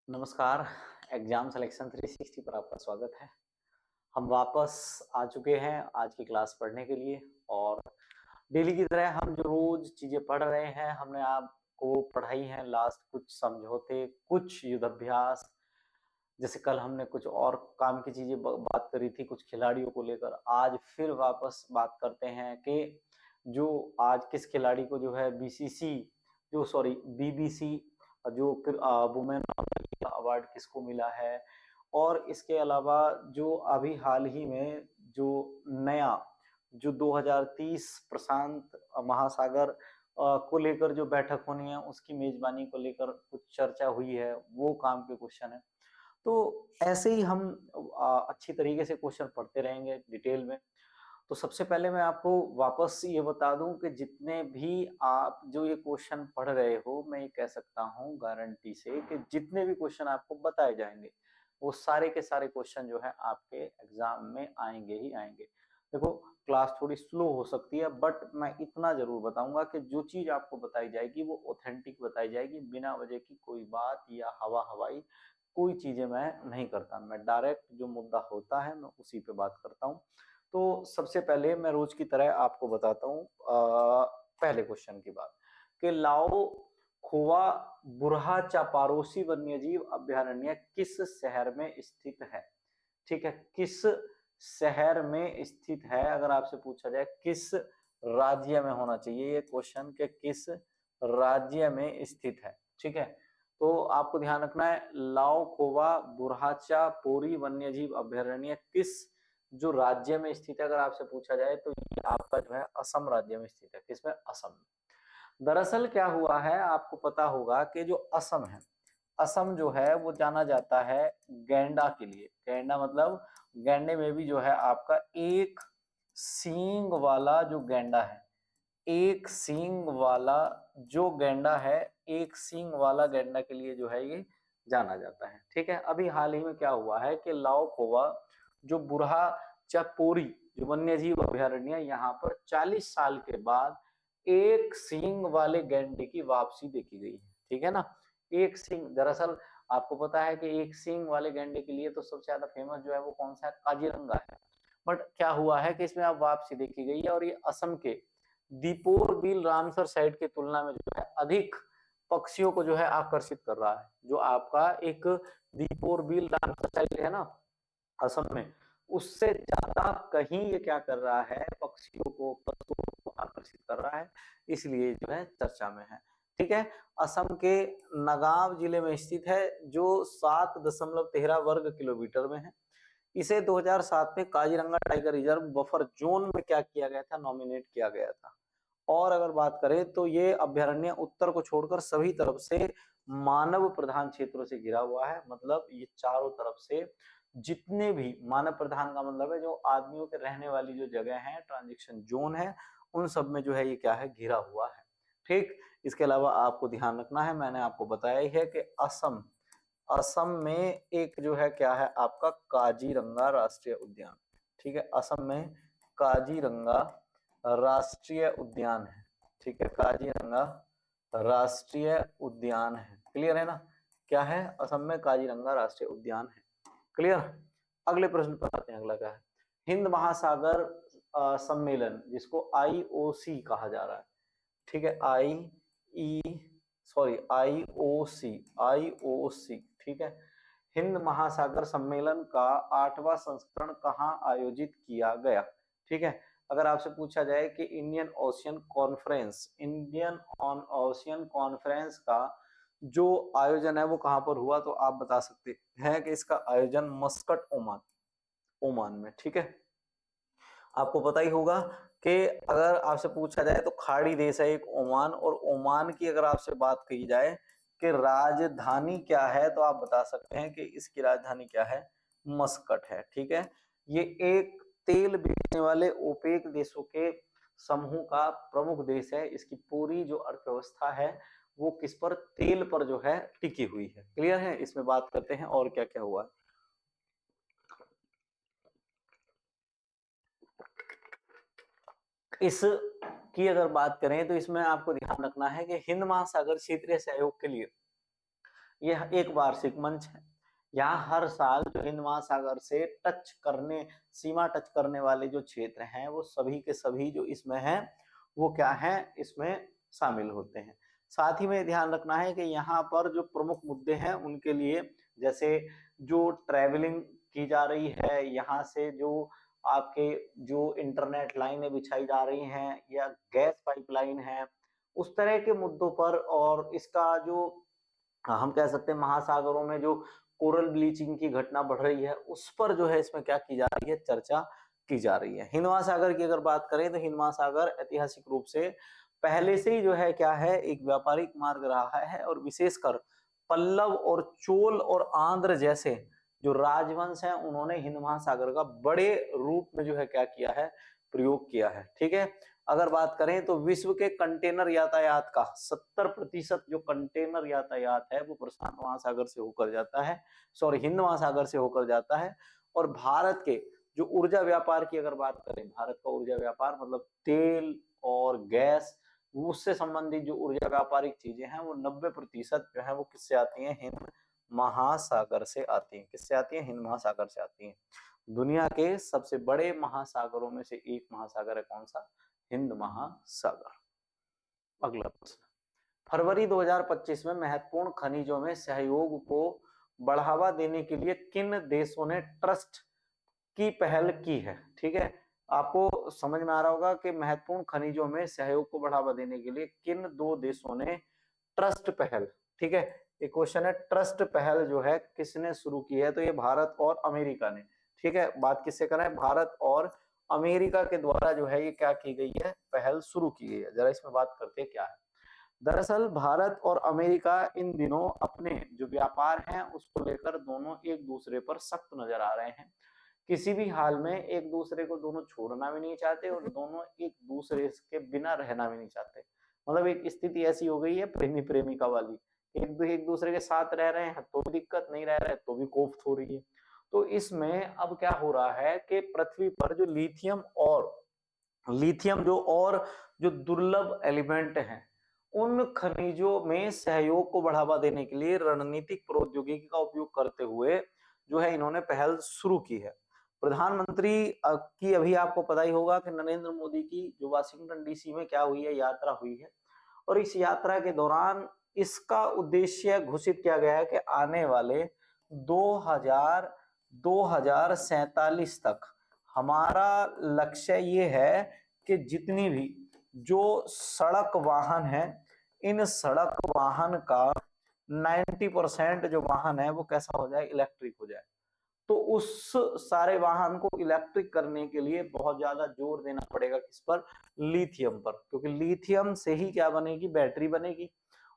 नमस्कार। Exam selection 360 पर आपका स्वागत है। हम वापस आ चुके हैं आज की क्लास पढ़ने के लिए और डेली की तरह हम जो रोज चीजें पढ़ रहे हैं हमने आपको पढ़ाई है। लास्ट कुछ समझौते, कुछ युद्धाभ्यास, जैसे कल हमने कुछ और काम की चीजें बात करी थी कुछ खिलाड़ियों को लेकर। आज फिर वापस बात करते हैं कि जो आज किस खिलाड़ी को जो है बीसीसी जो सॉरी बीबीसी जो वुमेन अवार्ड किसको मिला है। और इसके अलावा जो अभी हाल ही में जो नया जो 2030 प्रशांत महासागर को लेकर जो बैठक होनी है उसकी मेजबानी को लेकर कुछ चर्चा हुई है, वो काम के क्वेश्चन है। तो ऐसे ही हम अच्छी तरीके से क्वेश्चन पढ़ते रहेंगे डिटेल में। तो सबसे पहले मैं आपको वापस ये बता दूं कि जितने भी आप जो ये क्वेश्चन पढ़ रहे हो, मैं ये कह सकता हूं गारंटी से कि जितने भी क्वेश्चन आपको बताए जाएंगे वो सारे के सारे क्वेश्चन जो है आपके एग्जाम में आएंगे ही आएंगे। देखो, क्लास थोड़ी स्लो हो सकती है बट मैं इतना जरूर बताऊंगा कि जो चीज आपको बताई जाएगी वो ऑथेंटिक बताई जाएगी, बिना वजह की कोई बात या हवा हवाई कोई चीजें मैं नहीं करता। मैं डायरेक्ट जो मुद्दा होता है मैं उसी पे बात करता हूँ। तो सबसे पहले मैं रोज की तरह आपको बताता हूँ पहले क्वेश्चन की बात कि लाओ खोवा बुरहा चापारोसी वन्यजीव अभयारण्य किस शहर में स्थित है। ठीक है, किस शहर में स्थित है। अगर आपसे पूछा जाए किस राज्य में होना चाहिए ये क्वेश्चन के किस राज्य में स्थित है। ठीक है, तो आपको ध्यान रखना है लाओ कोवा बुरहाचा पोरी वन्यजीव अभयारण्य किस जो राज्य में स्थित है। अगर आपसे पूछा जाए तो ये आपका जो है असम राज्य में स्थित है। किसमें? असम में। दरअसल क्या हुआ है, आपको पता होगा कि जो असम है, असम जो है वो जाना जाता है गैंडा के लिए। गैंडा मतलब गैंडे में भी जो है आपका एक सींग वाला जो गैंडा है, एक सींग वाला जो गैंडा है, एक सींग वाला गैंडा के लिए जो है ये जाना जाता है। ठीक है, अभी हाल ही में क्या हुआ है कि लाओ कोवा जो बुरहा चपोरी जो वन्य जीव अभयारण्य, यहाँ पर 40 साल के बाद एक सींग वाले गैंडे की वापसी देखी गई है। ठीक है ना, एक सींग। दरअसल आपको पता है कि एक सींग वाले गैंडे के लिए तो सबसे ज्यादा फेमस जो है वो कौन सा है? काजीरंगा है। बट क्या हुआ है कि इसमें अब वापसी देखी गई है और ये असम के दीपोर बिल रामसर साइट की तुलना में जो है अधिक पक्षियों को जो है आकर्षित कर रहा है। जो आपका एक दीपोर बिल रामसर साइट है ना असम में, उससे ज्यादा कहीं ये क्या कर रहा है, पक्षियों को पशुओं को आकर्षित कर रहा है, इसलिए जो है चर्चा में है। ठीक है, असम के नगांव जिले में स्थित है जो 7.13 वर्ग किलोमीटर में है। इसे 2007 में Kaziranga tiger reserve buffer zone में क्या किया गया था? नॉमिनेट किया गया था। और अगर बात करें तो ये अभ्यारण्य उत्तर को छोड़कर सभी तरफ से मानव प्रधान क्षेत्रों से घिरा हुआ है। मतलब ये चारों तरफ से जितने भी मानव प्रधान का मतलब है जो आदमियों के रहने वाली जो जगह है, ट्रांजिशन जोन है, उन सब में जो है ये क्या है? घिरा हुआ है। ठीक, इसके अलावा आपको ध्यान रखना है, मैंने आपको बताया ही है कि असम असम में एक जो है क्या है आपका काजीरंगा राष्ट्रीय उद्यान। ठीक है, असम में काजीरंगा राष्ट्रीय उद्यान है। ठीक है, काजीरंगा राष्ट्रीय उद्यान है। क्लियर है ना? क्या है? असम में काजीरंगा राष्ट्रीय उद्यान है। क्लियर? अगले प्रश्न पर आते हैं। अगला क्या है? हिंद महासागर सम्मेलन जिसको आईओसी कहा जा रहा है। ठीक है, आईओसी आईओसी। ठीक है, हिंद महासागर सम्मेलन का 8वां संस्करण कहाँ आयोजित किया गया? ठीक है, अगर आपसे पूछा जाए कि इंडियन ऑन ओशियन कॉन्फ्रेंस का जो आयोजन है वो कहां पर हुआ, तो आप बता सकते हैं कि इसका आयोजन मस्कट ओमान ओमान में। ठीक है, आपको पता ही होगा कि अगर आपसे पूछा जाए तो खाड़ी देश है एक ओमान, और ओमान की अगर आपसे बात कही जाए कि राजधानी क्या है तो आप बता सकते हैं कि इसकी राजधानी क्या है? मस्कट है। ठीक है, ये एक तेल बेचने वाले ओपेक देशों के समूह का प्रमुख देश है। इसकी पूरी जो अर्थव्यवस्था है वो किस पर? तेल पर जो है टिकी हुई है। क्लियर है? इसमें बात करते हैं और क्या क्या हुआ। इस की अगर बात करें तो इसमें आपको ध्यान रखना है कि हिंद महासागर क्षेत्रीय सहयोग के लिए यह एक वार्षिक मंच है। यहाँ हर साल जो हिंद महासागर से सीमा टच करने वाले जो क्षेत्र हैं वो सभी के सभी जो इसमें हैं वो क्या है, इसमें शामिल होते हैं। साथ ही में ध्यान रखना है कि यहाँ पर जो प्रमुख मुद्दे हैं उनके लिए, जैसे जो ट्रैवलिंग की जा रही है, यहाँ से जो आपके जो इंटरनेट लाइनें बिछाई जा रही हैं या गैस पाइपलाइन है, उस तरह के मुद्दों पर, और इसका जो हम कह सकते हैं महासागरों में जो कोरल ब्लीचिंग की घटना बढ़ रही है उस पर जो है इसमें क्या की जा रही है, चर्चा की जा रही है। हिंद महासागर की अगर बात करें तो हिंद महासागर ऐतिहासिक रूप से पहले से ही जो है क्या है, एक व्यापारिक मार्ग रहा है, और विशेषकर पल्लव और चोल और आंध्र जैसे जो राजवंश हैं उन्होंने हिंद महासागर का बड़े रूप में जो है क्या किया है, प्रयोग किया है। ठीक है, अगर बात करें तो विश्व के कंटेनर यातायात का 70% जो कंटेनर यातायात है वो प्रशांत महासागर से होकर जाता है, हिंद महासागर से होकर जाता है। और भारत के जो ऊर्जा व्यापार की अगर बात करें, भारत का ऊर्जा व्यापार मतलब तेल और गैस, उससे संबंधित जो ऊर्जा व्यापारिक चीजें हैं वो 90% जो है वो किससे आती हैं, हिंद महासागर से आती हैं। किससे आती हैं, हिंद महासागर से आती हैं। दुनिया के सबसे बड़े महासागरों में से एक महासागर है कौन सा, हिंद महासागर। अगला प्रश्न, फरवरी 2025 में महत्वपूर्ण खनिजों में सहयोग को बढ़ावा देने के लिए किन देशों ने ट्रस्ट की पहल की है। ठीक है, आपको समझ में आ रहा होगा कि महत्वपूर्ण खनिजों में सहयोग को बढ़ावा देने के लिए किन दो देशों ने ट्रस्ट पहल, ठीक है, एक क्वेश्चन है, ट्रस्ट पहल जो है किसने शुरू की है, तो ये भारत और अमेरिका ने। ठीक है, बात किससे कर रहे हैं, भारत और अमेरिका के द्वारा जो है ये क्या की गई है, पहल शुरू की गई है। जरा इसमें बात करते हैं क्या है। दरअसल भारत और अमेरिका इन दिनों अपने जो व्यापार है उसको लेकर दोनों एक दूसरे पर सख्त नजर आ रहे हैं। किसी भी हाल में एक दूसरे को दोनों छोड़ना भी नहीं चाहते और दोनों एक दूसरे के बिना रहना भी नहीं चाहते। मतलब एक स्थिति ऐसी हो गई है प्रेमी प्रेमिका वाली, एक दूसरे के साथ रह रहे हैं तो भी दिक्कत, नहीं रह रहे तो भी कोफ्त हो रही है। तो इसमें अब क्या हो रहा है कि पृथ्वी पर जो लिथियम जो दुर्लभ एलिमेंट हैं उन खनिजों में सहयोग को बढ़ावा देने के लिए रणनीतिक प्रौद्योगिकी का उपयोग करते हुए जो है इन्होंने पहल शुरू की है। प्रधानमंत्री की अभी आपको पता ही होगा कि नरेंद्र मोदी की जो वाशिंगटन डीसी में क्या हुई है, यात्रा हुई है, और इस यात्रा के दौरान इसका उद्देश्य घोषित किया गया है कि आने वाले 2047 तक हमारा लक्ष्य ये है कि जितनी भी जो सड़क वाहन है, इन सड़क वाहन का 90% जो वाहन है वो कैसा हो जाए, इलेक्ट्रिक हो जाए। तो उस सारे वाहन को इलेक्ट्रिक करने के लिए बहुत ज्यादा जोर देना पड़ेगा किस पर, लिथियम पर, क्योंकि लिथियम से ही क्या बनेगी, बैटरी बनेगी।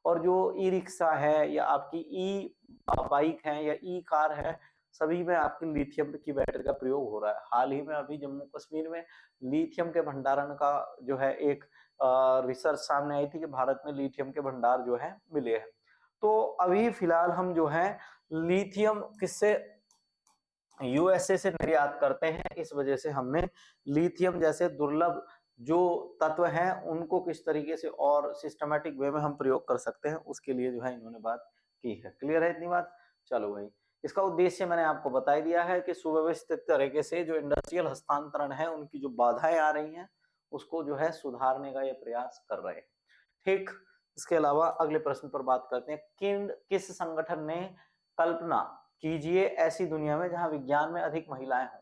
और जो ई रिक्शा है या आपकी ई बाइक है या ई कार है, सभी में आपकी लिथियम की बैटरी का प्रयोग हो रहा है। हाल ही में अभी जम्मू कश्मीर में लिथियम के भंडारण का जो है एक रिसर्च सामने आई थी कि भारत में लिथियम के भंडार जो है मिले हैं। तो अभी फिलहाल हम जो है लिथियम किससे, यूएसए से निर्यात करते हैं। इस वजह से हमने लिथियम जैसे दुर्लभ जो तत्व हैं उनको किस तरीके से और सिस्टमेटिक वे में हम प्रयोग कर सकते हैं उसके लिए जो है इन्होंने बात की है। क्लियर है इतनी बात, चलो भाई। इसका उद्देश्य मैंने आपको बता ही दिया है कि सुव्यवस्थित तरीके से जो इंडस्ट्रियल हस्तांतरण है उनकी जो बाधाएं आ रही हैं उसको जो है सुधारने का ये प्रयास कर रहे हैं। ठीक, इसके अलावा अगले प्रश्न पर बात करते हैं, किस संगठन ने कल्पना कीजिए ऐसी दुनिया में जहां विज्ञान में अधिक महिलाएं हों।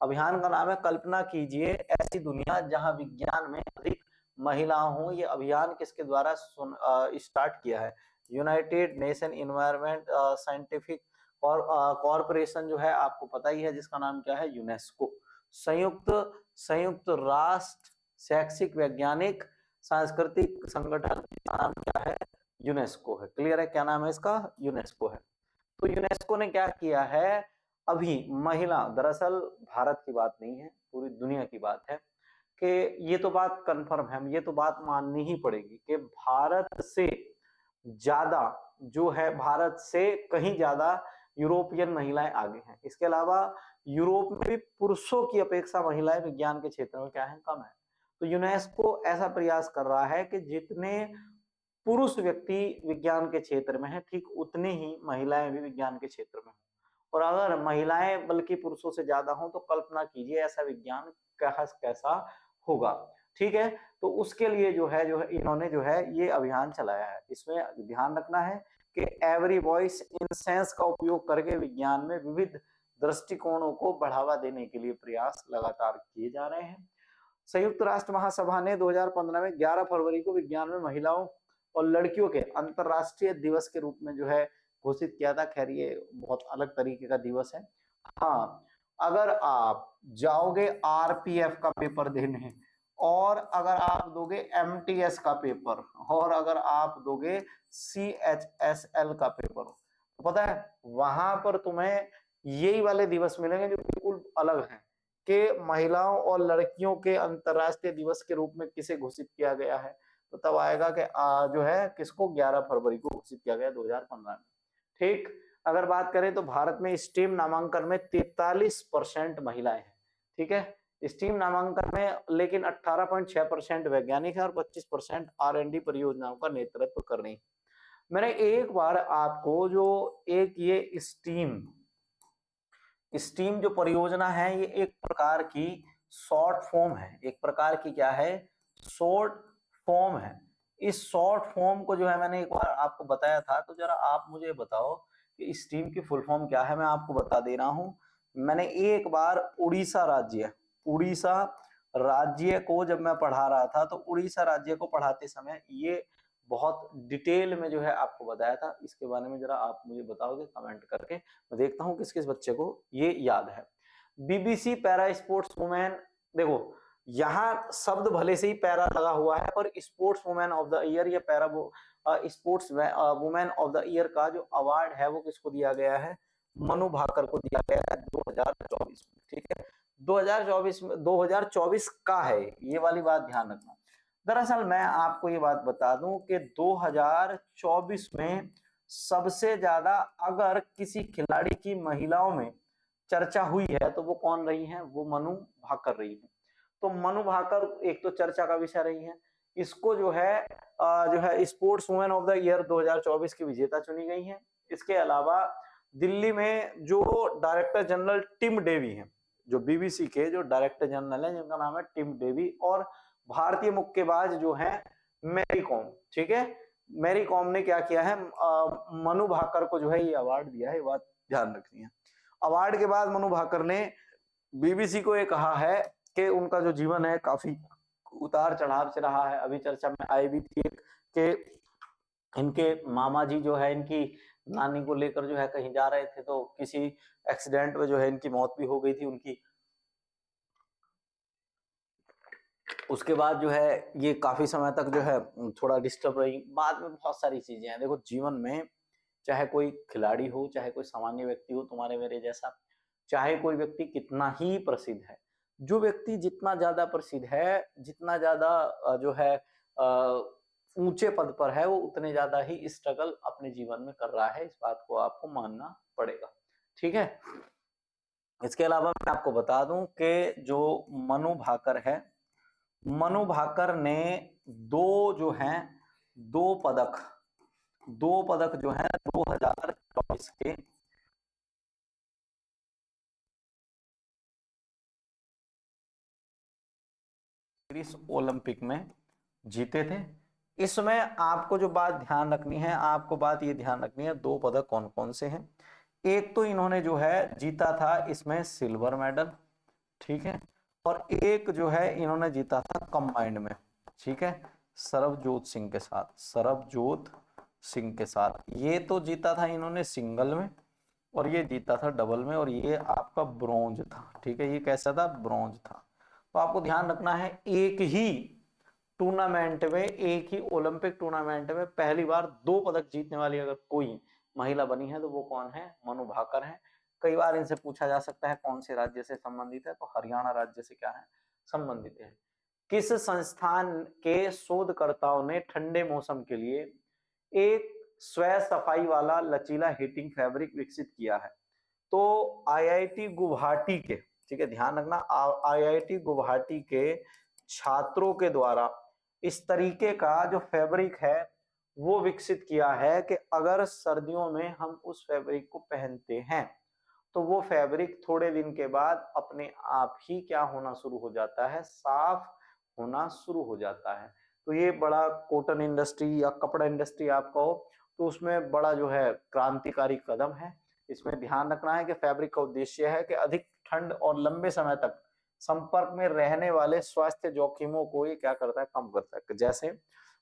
अभियान का नाम है कल्पना कीजिए ऐसी दुनिया जहां विज्ञान में अधिक महिलाएं हों। ये अभियान किसके द्वारा स्टार्ट किया है, United nation environment scientific corporation जो है आपको पता ही है जिसका नाम क्या है, यूनेस्को, संयुक्त संयुक्त राष्ट्र शैक्षिक वैज्ञानिक सांस्कृतिक संगठन का नाम क्या है, यूनेस्को है। क्लियर है, क्या नाम है इसका, यूनेस्को है। तो यूनेस्को ने क्या किया है, अभी महिला, दरअसल भारत की बात नहीं है पूरी दुनिया की बात है, कि ये तो बात कंफर्म है, ये तो बात माननी ही पड़ेगी कि भारत से ज्यादा जो है, भारत से कहीं ज्यादा यूरोपियन महिलाएं आगे हैं। इसके अलावा यूरोप में भी पुरुषों की अपेक्षा महिलाएं विज्ञान के क्षेत्र में क्या है, कम है। तो यूनेस्को ऐसा प्रयास कर रहा है कि जितने पुरुष व्यक्ति विज्ञान के क्षेत्र में है, ठीक उतने ही महिलाएं भी विज्ञान के क्षेत्र में हैं। और अगर महिलाएं बल्कि पुरुषों से ज्यादा हों तो कल्पना कीजिए ऐसा विज्ञान कैसा होगा। ठीक है, तो उसके लिए जो है इन्होंने जो है ये अभियान चलाया है। इसमें ध्यान रखना है कि एवरी वॉइस इन सेंस का उपयोग करके विज्ञान में विविध दृष्टिकोणों को बढ़ावा देने के लिए प्रयास लगातार किए जा रहे हैं। संयुक्त राष्ट्र महासभा ने 2015 में 11 फरवरी को विज्ञान में महिलाओं और लड़कियों के अंतरराष्ट्रीय दिवस के रूप में जो है घोषित किया था। खैर ये बहुत अलग तरीके का दिवस है। हाँ, अगर आप जाओगे आरपीएफ का पेपर देने और अगर आप दोगे एमटीएस का पेपर और अगर आप दोगे सीएचएसएल का पेपर, तो पता है वहां पर तुम्हें यही वाले दिवस मिलेंगे जो बिल्कुल अलग हैं कि महिलाओं और लड़कियों के अंतरराष्ट्रीय दिवस के रूप में किसे घोषित किया गया है। तो तब आएगा कि जो है किसको 11 फरवरी को घोषित किया गया 2015 में। ठीक, अगर बात करें तो भारत में स्टीम नामांकन में 43% महिलाएं हैं। ठीक है, स्टीम नामांकन में लेकिन 18.6% वैज्ञानिक है और 25% R&D परियोजनाओं का नेतृत्व कर रही है। मैंने एक बार आपको जो एक ये स्टीम जो परियोजना है ये एक प्रकार की शॉर्ट फॉर्म है, एक प्रकार की क्या है, शॉर्ट फॉर्म है। इस शॉर्ट फॉर्म को जो है मैंने एक बार आपको बताया था, तो जरा आप मुझे बताओ कि स्टीम की फुल फॉर्म क्या है। मैं आपको बता दे रहा हूं। मैंने एक बार उड़ीसा राज्य को जब मैं पढ़ा रहा था तो उड़ीसा राज्य को पढ़ाते समय ये बहुत डिटेल में जो है आपको बताया था। इसके बारे में जरा आप मुझे बताओगे कमेंट करके, मैं देखता हूँ किस किस बच्चे को ये याद है। बीबीसी पैरा स्पोर्ट्स वुमेन, देखो यहाँ शब्द भले से ही पैरा लगा हुआ है पर sports women of the year या para sports women of the year का जो अवार्ड है वो किसको दिया गया है, मनु भाकर को दिया गया है 2024 में। ठीक है, 2024 का है, ये वाली बात ध्यान रखना। दरअसल मैं आपको ये बात बता दूं कि 2024 में सबसे ज्यादा अगर किसी खिलाड़ी की महिलाओं में चर्चा हुई है तो वो कौन रही है, वो मनु भाकर रही है। तो मनु भाकर एक तो चर्चा का विषय रही है। इसको जो है sports women of the year 2024 की विजेता चुनी गई है। इसके अलावा दिल्ली में जो डायरेक्टर जनरल टिम डेवी हैं, जो बीबीसी के जो डायरेक्टर जनरल हैं जिनका नाम है टिम डेवी, और भारतीय मुक्केबाज जो है मैरी कॉम। ठीक है, मैरी कॉम ने क्या किया है, मनु भाकर को जो है ये अवार्ड दिया है, ये बात ध्यान रखनी है। अवार्ड के बाद मनु भाकर ने बीबीसी को ये कहा है कि उनका जो जीवन है काफी उतार चढ़ाव से रहा है। अभी चर्चा में आई भी थी कि इनके मामा जी जो है इनकी नानी को लेकर जो है कहीं जा रहे थे तो किसी एक्सीडेंट में जो है इनकी मौत भी हो गई थी उनकी। उसके बाद जो है ये काफी समय तक जो है थोड़ा डिस्टर्ब रही। बाद में बहुत सारी चीजें हैं। देखो जीवन में चाहे कोई खिलाड़ी हो, चाहे कोई सामान्य व्यक्ति हो तुम्हारे मेरे जैसा, चाहे कोई व्यक्ति कितना ही प्रसिद्ध है, जो व्यक्ति जितना ज्यादा प्रसिद्ध है, जितना ज्यादा जो है ऊंचे पद पर है, वो उतने ज्यादा ही स्ट्रगल अपने जीवन में कर रहा है। इस बात को आपको मानना पड़ेगा। ठीक है, इसके अलावा मैं आपको बता दूं कि जो मनु भाकर है, मनु भाकर ने दो पदक जो है 2024 के ओलंपिक में जीते थे। इसमें आपको जो बात ध्यान रखनी है, आपको बात ये ध्यान रखनी है, दो पदक कौन कौन से हैं। एक तो इन्होंने जो है जीता था इसमें सिल्वर मेडल, ठीक है, और एक जो है इन्होंने जीता था कंबाइंड में, ठीक है, सरबजोत सिंह के साथ। ये तो जीता था इन्होंने सिंगल में और ये जीता था डबल में, और ये आपका ब्रॉन्ज था। ठीक है, ये कैसा था, ब्रॉन्ज था। तो आपको ध्यान रखना है एक ही टूर्नामेंट में, एक ही ओलंपिक टूर्नामेंट में पहली बार दो पदक जीतने वाली अगर कोई महिला बनी है तो वो कौन है, मनु भाकर है। कई बार इनसे पूछा जा सकता है कौन से राज्य से संबंधित है, तो हरियाणा राज्य से क्या है, संबंधित है। किस संस्थान के शोधकर्ताओं ने ठंडे मौसम के लिए एक स्व सफाई वाला लचीला हीटिंग फैब्रिक विकसित किया है? तो आईआईटी गुवाहाटी के, ठीक है ध्यान रखना, आईआईटी गुवाहाटी के छात्रों के द्वारा इस तरीके का जो फैब्रिक है वो विकसित किया है कि अगर सर्दियों में हम उस फैब्रिक को पहनते हैं तो वो फैब्रिक थोड़े दिन के बाद अपने आप ही क्या होना शुरू हो जाता है, साफ होना शुरू हो जाता है। तो ये बड़ा कॉटन इंडस्ट्री या कपड़ा इंडस्ट्री आप कहो तो उसमें बड़ा जो है क्रांतिकारी कदम है। इसमें ध्यान रखना है कि फैब्रिक का उद्देश्य है कि अधिक ठंड और लंबे समय तक संपर्क में रहने वाले स्वास्थ्य जोखिमों को ये क्या करता है, कम करता है। जैसे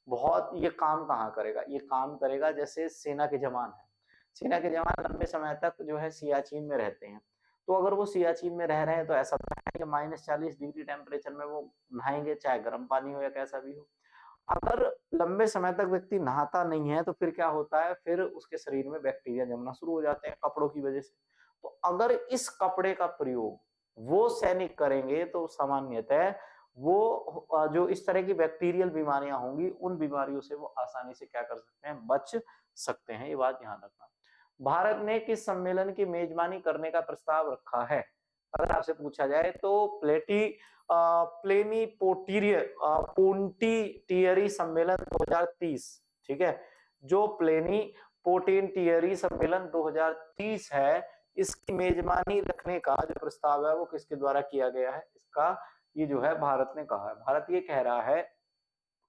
बहुत ये काम कहाँ करेगा, ये काम करेगा जैसे सेना के जवान है, सेना के जवान लंबे समय तक जो है सियाचिन में रहते हैं। तो अगर वो सियाचिन में रह रहे हैं तो ऐसा है कि -40 डिग्री टेम्परेचर में वो नहाएंगे, चाहे गर्म पानी हो या कैसा भी हो। अगर लंबे समय तक व्यक्ति नहाता नहीं है तो फिर क्या होता है, फिर उसके शरीर में बैक्टीरिया जमना शुरू हो जाते हैं कपड़ों की वजह से। तो अगर इस कपड़े का प्रयोग वो सैनिक करेंगे तो सामान्यतः वो जो इस तरह की बैक्टीरियल बीमारियां होंगी उन बीमारियों से वो आसानी से क्या कर सकते हैं, बच सकते हैं। ये बात ध्यान रखना। भारत ने किस सम्मेलन की मेजबानी करने का प्रस्ताव रखा है? अगर आपसे पूछा जाए तो पोंटिटियरी सम्मेलन 2030, ठीक है। जो प्लेनीपोटेंटियरी सम्मेलन 2030 है, इसकी मेजबानी रखने का जो प्रस्ताव है वो किसके द्वारा किया गया है? इसका ये जो है भारत ने कहा है। भारत ये कह रहा है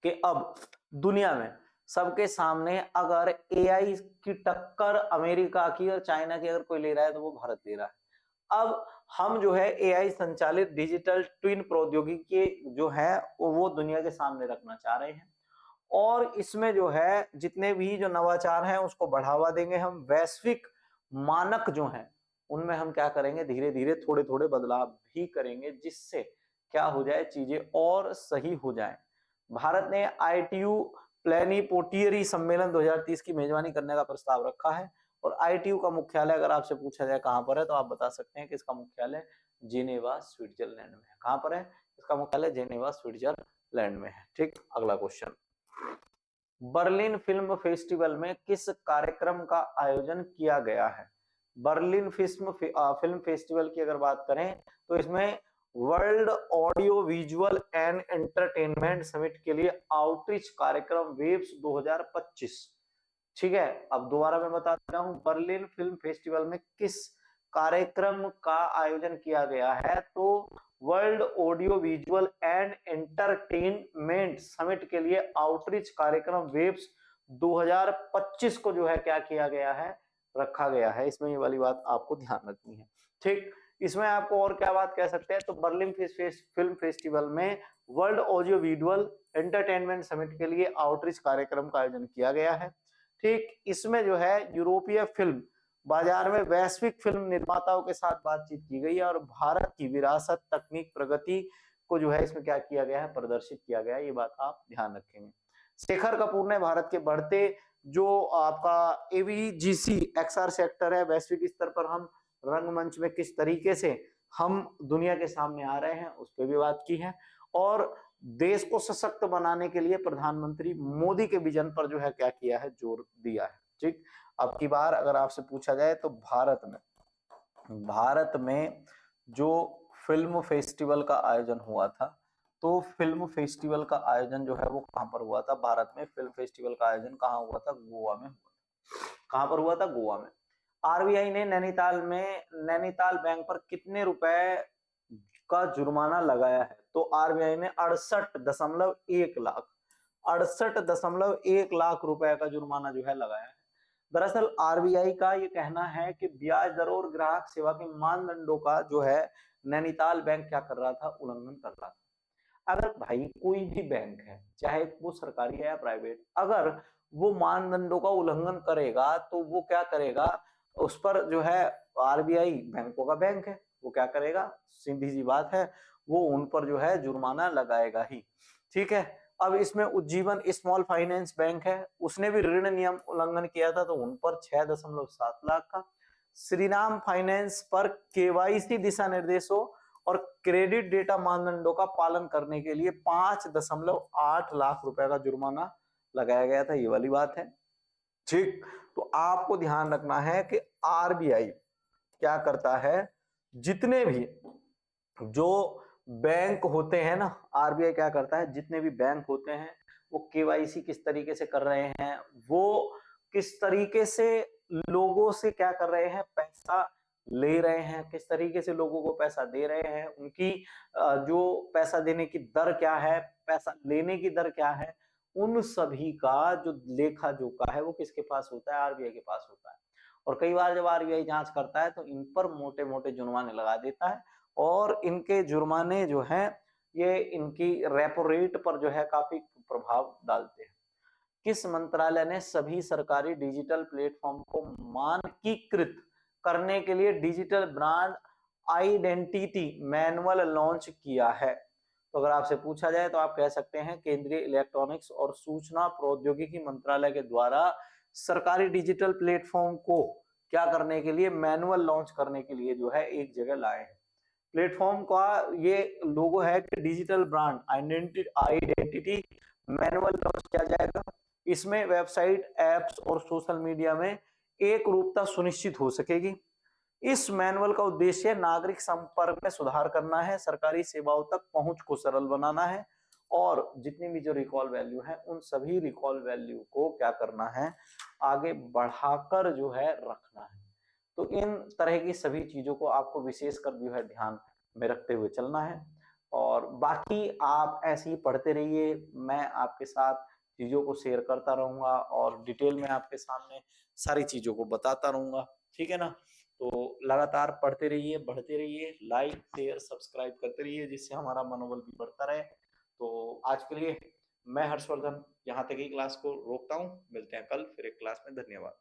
कि अब दुनिया में सबके सामने अगर एआई की टक्कर अमेरिका की और चाइना की अगर कोई ले रहा है तो वो भारत ले रहा है। अब हम जो है एआई संचालित डिजिटल ट्विन प्रौद्योगिकी जो है वो दुनिया के सामने रखना चाह रहे हैं और इसमें जो है जितने भी जो नवाचार हैं उसको बढ़ावा देंगे हम। वैश्विक मानक जो हैं उनमें हम क्या करेंगे, धीरे धीरे थोड़े थोड़े बदलाव भी करेंगे जिससे क्या हो जाए, चीजें और सही हो जाए। भारत ने आईटीयू प्लेनिपोटियरी सम्मेलन 2030 की मेजबानी करने का प्रस्ताव रखा है और आईटीयू का मुख्यालय अगर आपसे पूछा जाए कहां पर है तो आप बता सकते हैं कि इसका मुख्यालय जेनेवा स्विट्जरलैंड में है। कहां पर है? इसका मुख्यालय जेनेवा स्विट्जरलैंड में है। ठीक, अगला क्वेश्चन। बर्लिन फिल्म फेस्टिवल में किस कार्यक्रम का आयोजन किया गया है? बर्लिन फिल्म फेस्टिवल की अगर बात करें तो इसमें world audio visual and entertainment summit के लिए आउटरीच कार्यक्रम वेव्स 2025, ठीक है। अब दोबारा मैं बता रहा हूं, बर्लिन फिल्म फेस्टिवल में किस कार्यक्रम का आयोजन किया गया है? तो world audio visual and entertainment summit के लिए आउटरीच कार्यक्रम वेव्स 2025 को जो है क्या किया गया है, रखा गया है। इसमें ये वाली बात आपको ध्यान रखनी है। ठीक, इसमें आपको और क्या बात कह सकते हैं, तो बर्लिन फिल्म फेस्टिवल में world audio visual entertainment summit के लिए आउटरीच कार्यक्रम का आयोजन किया गया है। ठीक, इसमें जो है यूरोपीय फिल्म बाजार में वैश्विक फिल्म निर्माताओं के साथ बातचीत की गई है और भारत की विरासत, तकनीक, प्रगति को जो है इसमें क्या किया गया है, प्रदर्शित किया गया है। ये बात आप ध्यान रखेंगे। शेखर कपूर ने भारत के बढ़ते जो आपका एवीजीसी एक्सआर सेक्टर है, वैश्विक स्तर पर हम रंगमंच में किस तरीके से हम दुनिया के सामने आ रहे हैं उस पर भी बात की है और देश को सशक्त बनाने के लिए प्रधानमंत्री मोदी के विजन पर जो है क्या किया है, जोर दिया है। ठीक, अब की बार अगर आपसे पूछा जाए तो भारत में जो फिल्म फेस्टिवल का आयोजन हुआ था, तो फिल्म फेस्टिवल का आयोजन जो है वो कहां पर हुआ था? भारत में फिल्म फेस्टिवल का आयोजन कहां हुआ था? गोवा में हुआ था। कहां पर हुआ था? गोवा में। आरबीआई ने नैनीताल बैंक पर कितने रुपए का जुर्माना लगाया है? तो आरबीआई ने 68.1 लाख रुपए का जुर्माना जो है लगाया है। दरअसल आरबीआई का ये कहना है कि ब्याज दरों और ग्राहक सेवा के मानदंडों का जो है नैनीताल बैंक क्या कर रहा था, उल्लंघन कर रहा था। अगर भाई कोई भी बैंक है, चाहे वो सरकारी है या प्राइवेट, अगर वो मानदंडों का उल्लंघन करेगा तो वो क्या करेगा, उस पर जो है आरबीआई बैंकों का बैंक है, वो क्या करेगा, सीधी सी बात है, वो उन पर जो है जुर्माना लगाएगा ही। ठीक है। अब इसमें उज्जीवन स्मॉल फाइनेंस बैंक है, उसने भी ऋण नियम उल्लंघन किया था तो उन पर 6.7 लाख का। श्रीराम फाइनेंस पर केवाईसी दिशा निर्देशों और क्रेडिट डेटा मानदंडों का पालन करने के लिए 5.8 लाख रुपए का जुर्माना लगाया गया था। ये वाली बात है। ठीक, तो आपको ध्यान रखना है कि आरबीआई क्या करता है, जितने भी जो बैंक होते हैं ना, आरबीआई क्या करता है, जितने भी बैंक होते हैं वो केवाईसी किस तरीके से कर रहे हैं, वो किस तरीके से लोगों से क्या कर रहे हैं, पैसा ले रहे हैं, किस तरीके से लोगों को पैसा दे रहे हैं, उनकी जो पैसा देने की दर क्या है, पैसा लेने की दर क्या है, उन सभी का जो लेखा जोखा है वो किसके पास होता है, आरबीआई के पास होता है। और कई बार जब आरबीआई जांच करता है तो इन पर मोटे-मोटे जुर्माने लगा देता है और इनके जुर्माने जो हैं ये इनकी रेपो रेट पर जो है काफी प्रभाव डालते हैं। किस मंत्रालय ने सभी सरकारी डिजिटल प्लेटफॉर्म को मानकीकृत करने के लिए digital brand identity manual launch किया है? तो अगर आपसे पूछा जाए तो आप कह सकते हैं केंद्रीय इलेक्ट्रॉनिक्स और सूचना प्रौद्योगिकी मंत्रालय के द्वारा सरकारी डिजिटल प्लेटफॉर्म को क्या करने के लिए, मैनुअल लॉन्च करने के लिए जो है एक जगह लाए हैं। प्लेटफॉर्म का ये लोगो है कि digital brand identity manual launch किया जाएगा। इसमें वेबसाइट, एप्स और सोशल मीडिया में एक रूपता सुनिश्चित हो सकेगी। इस मैनुअल का उद्देश्य नागरिक संपर्क में सुधार करना है, सरकारी सेवाओं तक पहुंच को सरल बनाना है और जितनी भी जो रिकॉल वैल्यू है उन सभी रिकॉल वैल्यू को क्या करना है, आगे बढ़ाकर जो है रखना है। तो इन तरह की सभी चीजों को आपको विशेषकर जो है ध्यान में रखते हुए चलना है और बाकी आप ऐसे ही पढ़ते रहिए। मैं आपके साथ चीजों को शेयर करता रहूंगा और डिटेल में आपके सामने सारी चीजों को बताता रहूंगा, ठीक है ना? तो लगातार पढ़ते रहिए, बढ़ते रहिए, लाइक शेयर सब्सक्राइब करते रहिए जिससे हमारा मनोबल भी बढ़ता रहे। तो आज के लिए मैं हर्षवर्धन यहाँ तक ही क्लास को रोकता हूँ। मिलते हैं कल फिर एक क्लास में। धन्यवाद।